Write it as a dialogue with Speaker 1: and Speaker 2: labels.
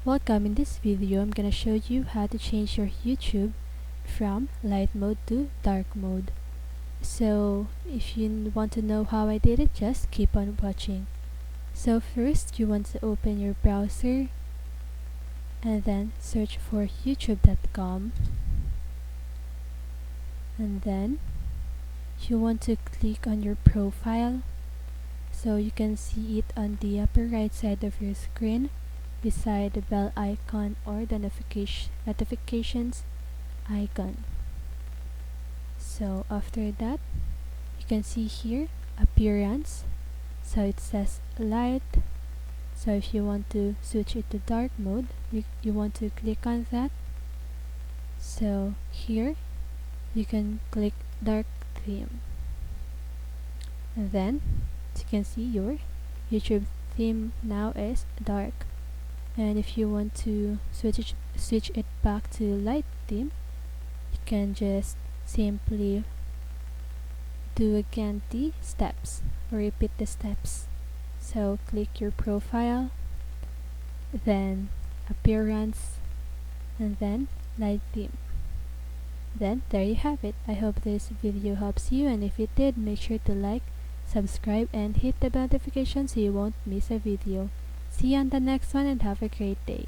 Speaker 1: Welcome. In this video, I'm gonna show you how to change your YouTube from light mode to dark mode. So if you want to know how I did it, just keep on watching. So first, you want to open your browser and then search for youtube.com, and then you want to click on your profile so you can see it on the upper right side of your screen beside the bell icon or the notifications icon. So after that, you can see here appearance, so it says light. So if you want to switch it to dark mode, you want to click on that. So here you can click dark theme, and then as you can see, your YouTube theme now is dark. And if you want to switch it back to light theme, you can just simply do again the steps or repeat the steps. So click your profile, then appearance, and then light theme. Then there you have it. I hope this video helps you, and if it did, make sure to like, subscribe, and hit the bell notification so you won't miss a video. See you on the next one, and have a great day.